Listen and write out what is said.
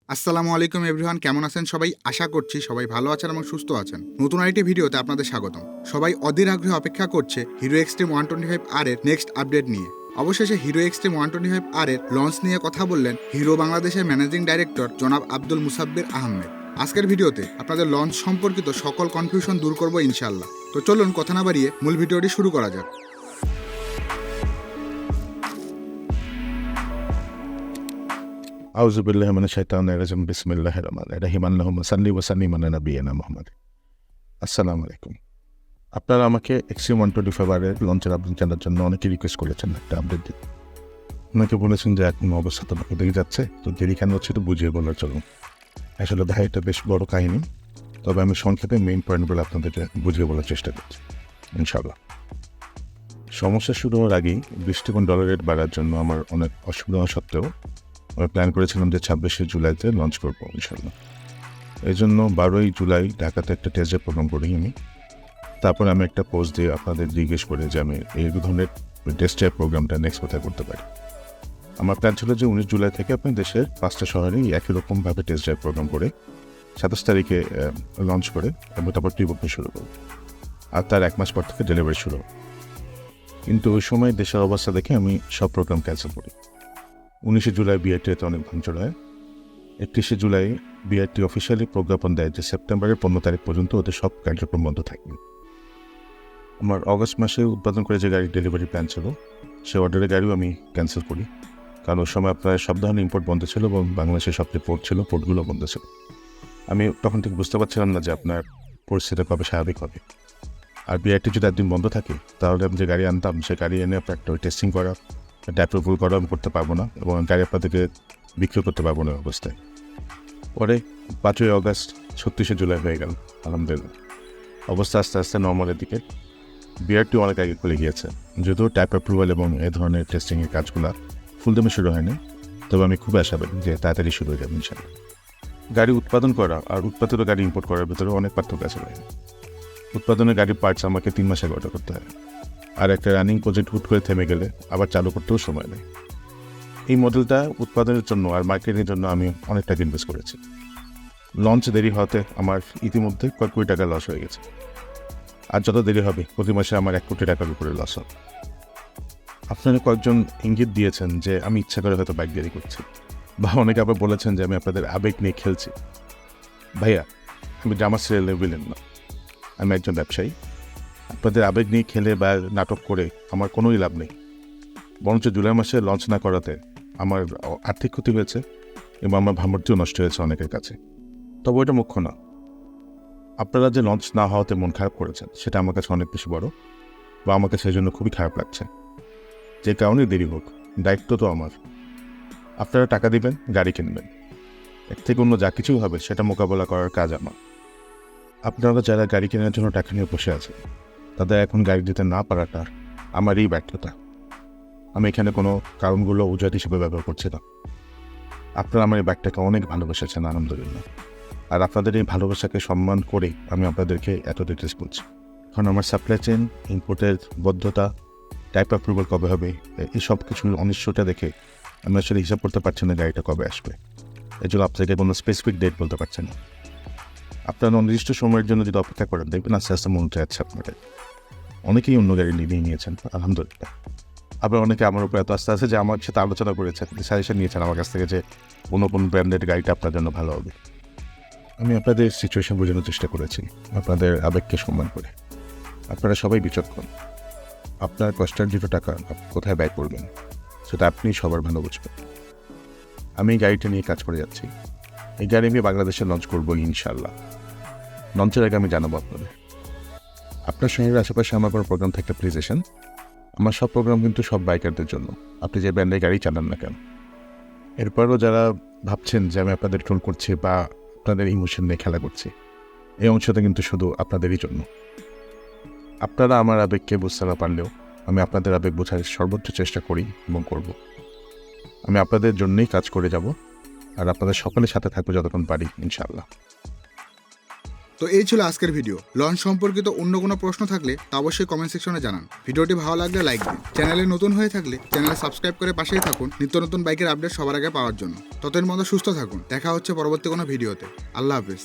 আসসালামু আলাইকুম এভরিওয়ান, কেমন আছেন সবাই? আশা করছি সবাই ভালো আছেন এবং সুস্থ আছেন। নতুন আরেকটি ভিডিওতে আপনাদের স্বাগতম। সবাই অধীর আগ্রহে অপেক্ষা করছে হিরো এক্সট্রিম 125R এর নেক্সট আপডেট নিয়ে। অবশেষে হিরো এক্সট্রিম 125R এর লঞ্চ নিয়ে কথা বললেন হিরো বাংলাদেশের ম্যানেজিং ডাইরেক্টর জনাব আব্দুল মুসাব্বির আহমেদ। আজকের ভিডিওতে আপনাদের লঞ্চ সম্পর্কিত সকল কনফিউশন দূর করব ইনশাআল্লাহ। তো চলুন কথা না বাড়িয়ে মূল ভিডিওটি শুরু করা যাক। আউযু বিল্লাহি মিনাশ শাইতানির রাজিম বিসমিল্লাহির রহমানির রহিম আল্লাহুম্মা সাল্লি ওয়া সাল্লিম আলা নাবিয়িনা মুহাম্মদ। আসসালামু আলাইকুম। আপনারা আমাকে এক্সট্রিম 125R এর লঞ্চের আপডেট জানার জন্য অনেকে রিকোয়েস্ট করেছেন একটা আপডেট দিতে। অনেকে বলেছেন যে এখন অবস্থা তো ভালো দিকে যাচ্ছে, তো দেরি কেন হচ্ছে তো বুঝিয়ে বলার চলুন। আসলে ভাই এটা বেশ বড় কাহিনী, তবে আমি সংক্ষেপে মেইন পয়েন্টগুলো আপনাদেরকে বুঝিয়ে বলার চেষ্টা করছি ইনশাআল্লাহ। সমস্যা শুরু হওয়ার আগেই $20 রেট বাড়ার জন্য আমার অনেক অসুবিধা হওয়া সত্ত্বেও আমি প্ল্যান করেছিলাম যে 26শে জুলাইতে লঞ্চ করবো ইনশাআল্লাহ। এই জন্য 12ই জুলাই ঢাকাতে একটা টেস্টের প্রোগ্রাম করি আমি। তারপর আমি একটা পোস্ট দিয়ে আপনাদের জিজ্ঞেস করে যে আমি এই ধরনের টেস্টের প্রোগ্রামটা নেক্সট কোথায় করতে পারি। আমার প্ল্যান ছিল যে 19 জুলাই থেকে আপনি দেশের 5টা শহরেই একই রকমভাবে টেস্ট ড্রাইভ প্রোগ্রাম করে 27 তারিখে লঞ্চ করে এবং তারপর প্রি বুকিং শুরু করব, আর তার 1 মাস পর থেকে ডেলিভারি শুরু হবে। কিন্তু ওই সময় দেশের অবস্থা দেখে আমি সব প্রোগ্রাম ক্যান্সেল করি। 19শে জুলাই বিআরটিতে অনেক ভাঙচুর হয়। 31শে জুলাই বিআরটি অফিসিয়ালি প্রজ্ঞাপন দেয় যে সেপ্টেম্বরের 15 তারিখ পর্যন্ত ওদের সব কার্যক্রম বন্ধ থাকবে। আমার অগস্ট মাসে উৎপাদন করে যে গাড়ির ডেলিভারি প্ল্যান ছিল সে অর্ডারের গাড়িও আমি ক্যান্সেল করি, কারণ ওই সময় আপনার সব ধরনের ইম্পোর্ট বন্ধ ছিল এবং বাংলাদেশের সব যে পোর্ট ছিল পোর্টগুলো বন্ধ ছিল। আমি তখন ঠিক বুঝতে পারছিলাম না যে আপনার পরিস্থিতি কবে স্বাভাবিক হবে। আর বিআরটি যদি একদিন বন্ধ থাকে তাহলে আমি যে গাড়ি আনতাম সে গাড়ি এনে আপনার একটা টেস্টিং করা, একটা অ্যাপ্রুভাল করা আমি করতে পারবো না এবং গাড়ি আপনাদেরকে বিক্রি করতে পারবো না অবস্থায়। পরে 5ই অগস্ট 36শে জুলাই হয়ে গেল, আলহামদুলিল্লাহ অবস্থা আস্তে আস্তে নর্মালের দিকে। বিআরটি অনেক আগে খুলে গিয়েছে, যদিও ট্যাপ অ্যাপ্রুভাল এবং এ ধরনের টেস্টিংয়ের কাজগুলো ফুলদমে শুরু হয়নি, তবে আমি খুব আশাবাদী যে তাড়াতাড়ি শুরু হয়ে যাবে ইনশাআল্লাহ। গাড়ি উৎপাদন করা আর উৎপাদিত গাড়ি ইম্পোর্ট করার ভিতরে অনেক পার্থক্য আছে ভাই। উৎপাদনের গাড়ির পার্টস আমাকে 3 মাস আগে অর্ডার করতে হয়, আর একটা রানিং প্রজেক্ট হুট করে থেমে গেলে আবার চালু করতেও সময় নেই। এই মডেলটা উৎপাদনের জন্য আর মার্কেটিংয়ের জন্য আমি অনেক টাকা ইনভেস্ট করেছি। লঞ্চ দেরি হতে আমার ইতিমধ্যে কয়েক কোটি টাকা লস হয়ে গেছে, আর যত দেরি হবে প্রতি মাসে আমার 1 কোটি টাকার উপরে লস হবে। আপনারা কয়েকজন ইঙ্গিত দিয়েছেন যে আমি ইচ্ছা করে হয়তো বাইক দেরি করছি, বা অনেকে আবার বলেছেন যে আমি আপনাদের আবেগ নিয়ে খেলছি। ভাইয়া, আমি ড্রামা সিরিয়ালের ভিলেন না, আমি একজন ব্যবসায়ী। আপনাদের আবেগ নিয়ে খেলে বা নাটক করে আমার কোনোই লাভ নেই, বরঞ্চ জুলাই মাসে লঞ্চ না করাতে আমার আর্থিক ক্ষতি হয়েছে এবং আমার ভাবমূর্তিও নষ্ট হয়েছে অনেকের কাছে। তবে ওইটা মুখ্য না। আপনারা যে লঞ্চ না হওয়াতে মন খারাপ করেছেন সেটা আমার কাছে অনেক বেশি বড়, বা আমাকে সেই জন্য খুবই খারাপ লাগছে। যে কারণে দেরি হোক, দায়িত্ব তো আমার। আপনারা টাকা দিবেন, গাড়ি কিনবেন, এর থেকে অন্য যা কিছু হবে সেটা মোকাবেলা করার কাজ আমার। আপনারা যারা গাড়ি কেনার জন্য টাকা নিয়ে বসে আছেন তাদের এখন গাড়ি দিতে না পারাটা আমারই ব্যর্থতা। আমি এখানে কোনো কারণগুলো অজুহাত হিসেবে ব্যবহার করছি না। আপনারা আমার এই বাইকটাকে অনেক ভালোবেসেছেন, আলহামদুলিল্লাহ। আর আপনাদের এই ভালোবাসাকে সম্মান করে আমি আপনাদেরকে এত ডিটেলস বলছি। এখন আমার সাপ্লাই চেইন, ইম্পোর্টের বদ্ধতা, টাইপ অ্যাপ্রুভাল কবে হবে, এই সব কিছুর অনিশ্চয়তা দেখে আমি আসলে হিসাব করতে পারছি না গাড়িটা কবে আসবে। এই জন্য আপনাকে কোনো স্পেসিফিক ডেট বলতে পারছেন না। আপনারা নির্দিষ্ট সময়ের জন্য যদি অপেক্ষা করেন দেখবেন আস্তে আস্তে মনে যাচ্ছে আপনাদের। অনেকেই অন্য গাড়ি নিয়ে নিয়েছেন, আলহামদুলিল্লাহ। আবার অনেকে আমার উপর এত আস্থা আছে যে আমার সাথে আলোচনা করেছেন, সাজেশন নিয়েছেন আমার কাছ থেকে যে কোন ব্র্যান্ডের গাড়িটা আপনার জন্য ভালো হবে। আমি আপনাদের সিচুয়েশন বোঝানোর চেষ্টা করেছি, আপনাদের আবেগকে সম্মান করে। আপনারা সবাই বিচক্ষণ। আপনার কষ্টার্জিত টাকা কোথায় ব্যয় করবেন সেটা আপনি সবার ভালো বুঝবেন। আমি এই গাড়িটা নিয়ে কাজ করে যাচ্ছি। এই গাড়ি আমি বাংলাদেশে লঞ্চ করবো ইনশাআল্লাহ। লঞ্চের আগে আমি জানাবো আপনাদের। আপনার শহরের আশেপাশে আমার কোনো প্রোগ্রাম থাকলে প্লিজ এসেন। আমার সব প্রোগ্রাম কিন্তু সব বাইকারদের জন্য, আপনি যে ব্র্যান্ডের গাড়ি চালান না কেন। এরপরও যারা ভাবছেন যে আমি আপনাদের ট্রোল করছি বা আপনাদের ইমোশন নিয়ে খেলা করছি, এই অংশটা কিন্তু শুধু আপনাদেরই জন্য। আপনারা আমার আবেগকে বুঝতে না পারলেও আমি আপনাদের আবেগ বোঝার সর্বোচ্চ চেষ্টা করি এবং করব। আমি আপনাদের জন্যই কাজ করে যাব, আর আপনাদের সকলের সাথে থাকবো যতক্ষণ পারি ইনশাআল্লাহ। তো এই ছিল আজকের ভিডিও। লঞ্চ সম্পর্কিত অন্য কোনো প্রশ্ন থাকলে তা অবশ্যই কমেন্ট সেকশনে জানান। ভিডিওটি ভালো লাগলে লাইক দিন। চ্যানেলে নতুন হয়ে থাকলে চ্যানেলে সাবস্ক্রাইব করে পাশেই থাকুন নিত্য নতুন বাইকের আপডেট সবার আগে পাওয়ার জন্য। ততদিন মতো সুস্থ থাকুন। দেখা হচ্ছে পরবর্তী কোনো ভিডিওতে। আল্লাহ হাফেজ।